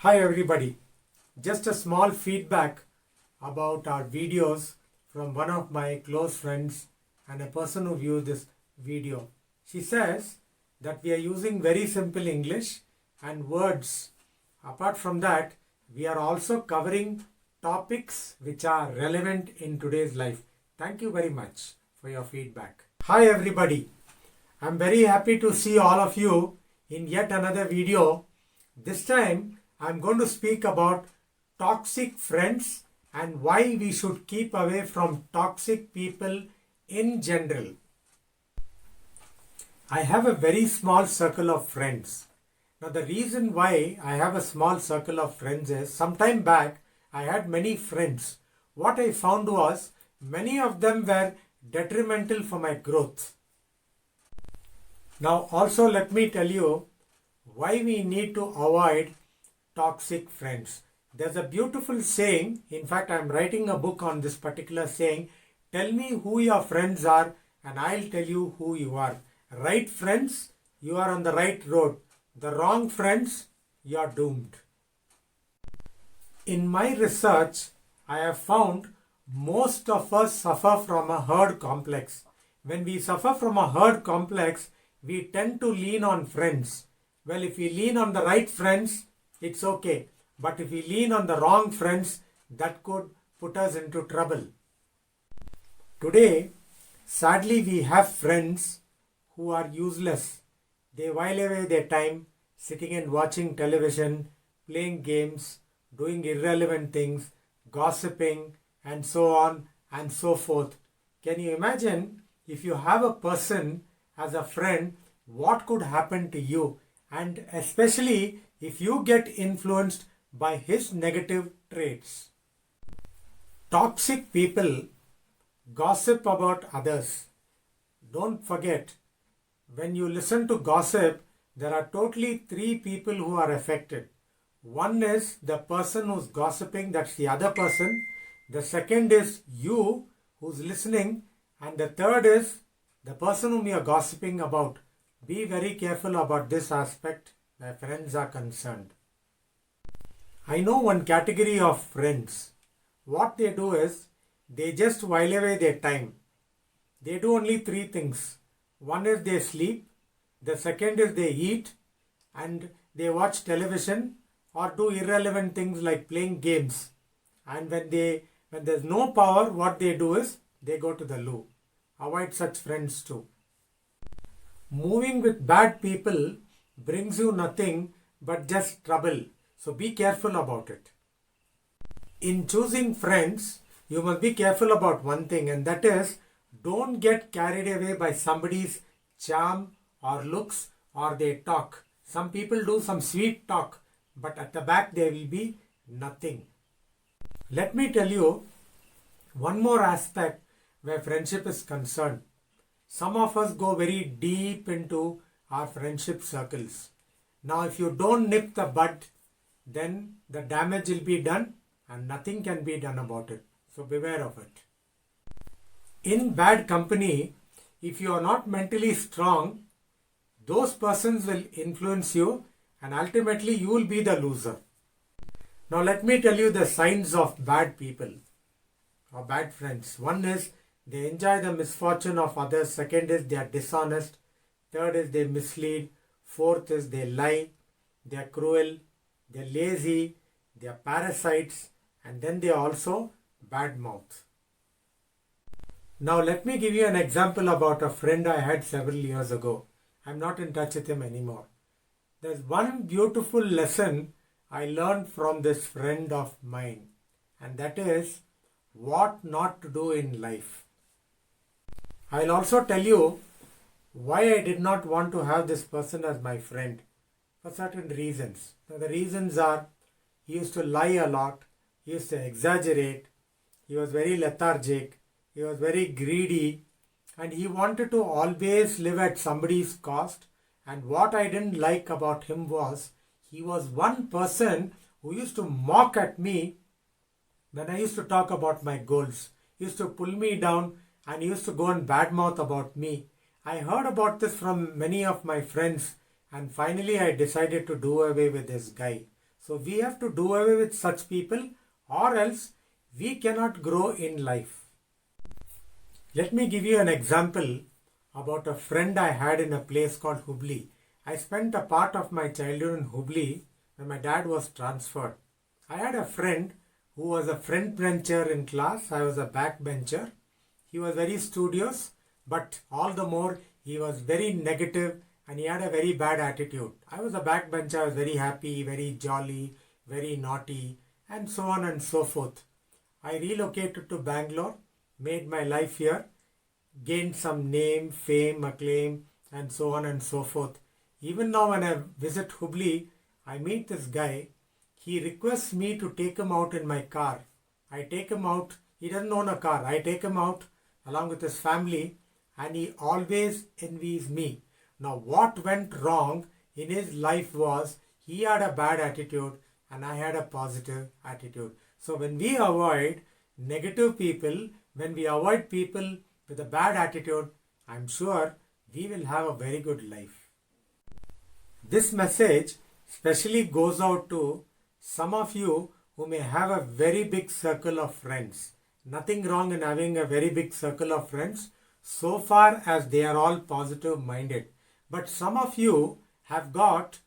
Hi everybody. Just a small feedback about our videos from one of my close friends and a person who viewed this video. She says that we are using very simple English and words. Apart from that, we are also covering topics which are relevant in today's life. Thank you very much for your feedback. Hi everybody. I'm very happy to see all of you in yet another video. This time I'm going to speak about toxic friends and why we should keep away from toxic people in general. I have a very small circle of friends. Now the reason why I have a small circle of friends is sometime back I had many friends. What I found was many of them were detrimental for my growth. Now also let me tell you why we need to avoid toxic friends. There's a beautiful saying, in fact I'm writing a book on this particular saying, tell me who your friends are and I'll tell you who you are. Right friends, you are on the right road. The wrong friends, you are doomed. In my research, I have found most of us suffer from a herd complex. When we suffer from a herd complex, we tend to lean on friends. Well, if we lean on the right friends, it's okay. But if we lean on the wrong friends, that could put us into trouble. Today, sadly, we have friends who are useless. They while away their time sitting and watching television, playing games, doing irrelevant things, gossiping, and so on and so forth. Can you imagine if you have a person as a friend, what could happen to you? And especially if you get influenced by his negative traits. Toxic people gossip about others. Don't forget, when you listen to gossip, there are totally three people who are affected. One is the person who's gossiping, that's the other person. The second is you who's listening. And the third is the person whom you are gossiping about. Be very careful about this aspect where friends are concerned. I know one category of friends. What they do is, they just while away their time. They do only three things. One is they sleep, the second is they eat, and they watch television or do irrelevant things like playing games. And when there's no power, what they do is, they go to the loo. Avoid such friends too. Moving with bad people brings you nothing but just trouble. So be careful about it. In choosing friends, you must be careful about one thing, and that is don't get carried away by somebody's charm or looks or their talk. Some people do some sweet talk, but at the back there will be nothing. Let me tell you one more aspect where friendship is concerned. Some of us go very deep into our friendship circles. Now if you don't nip the bud, then the damage will be done and nothing can be done about it. So beware of it. In bad company, if you are not mentally strong, those persons will influence you and ultimately you will be the loser. Now let me tell you the signs of bad people or bad friends. One is they enjoy the misfortune of others. Second is they are dishonest. Third is they mislead. Fourth is they lie. They are cruel. They are lazy. They are parasites. And then they are also bad mouth. Now let me give you an example about a friend I had several years ago. I'm not in touch with him anymore. There's one beautiful lesson I learned from this friend of mine. And that is what not to do in life. I'll also tell you why I did not want to have this person as my friend for certain reasons. Now, the reasons are he used to lie a lot, he used to exaggerate, he was very lethargic, he was very greedy, and he wanted to always live at somebody's cost. And what I didn't like about him was he was one person who used to mock at me when I used to talk about my goals. He used to pull me down and he used to go and badmouth about me. I heard about this from many of my friends, and finally I decided to do away with this guy. So we have to do away with such people, or else we cannot grow in life. Let me give you an example about a friend I had in a place called Hubli. I spent a part of my childhood in Hubli when my dad was transferred. I had a friend who was a front bencher in class. I was a back bencher. He was very studious, but all the more he was very negative and he had a very bad attitude. I was a back bencher. I was very happy, very jolly, very naughty, and so on and so forth. I relocated to Bangalore, made my life here, gained some name, fame, acclaim, and so on and so forth. Even now when I visit Hubli, I meet this guy. He requests me to take him out in my car. I take him out. He doesn't own a car. I take him out along with his family, and he always envies me. Now what went wrong in his life was he had a bad attitude and I had a positive attitude. So when we avoid negative people, when we avoid people with a bad attitude, I'm sure we will have a very good life. This message especially goes out to some of you who may have a very big circle of friends. Nothing wrong in having a very big circle of friends so far as they are all positive minded. But some of you have got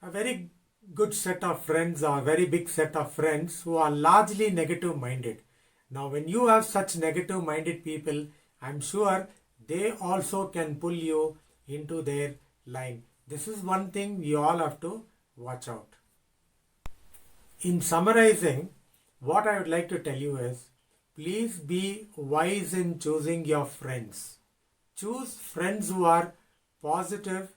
a very good set of friends or a very big set of friends who are largely negative minded. Now when you have such negative minded people, I'm sure they also can pull you into their line. This is one thing we all have to watch out. In summarizing, what I would like to tell you is, please be wise in choosing your friends. Choose friends who are positive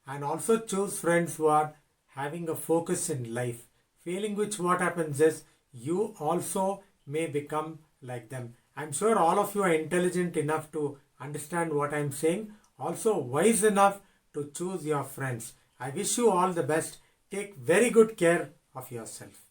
and also choose friends who are having a focus in life. Failing which, what happens is you also may become like them. I'm sure all of you are intelligent enough to understand what I'm saying. Also wise enough to choose your friends. I wish you all the best. Take very good care of yourself.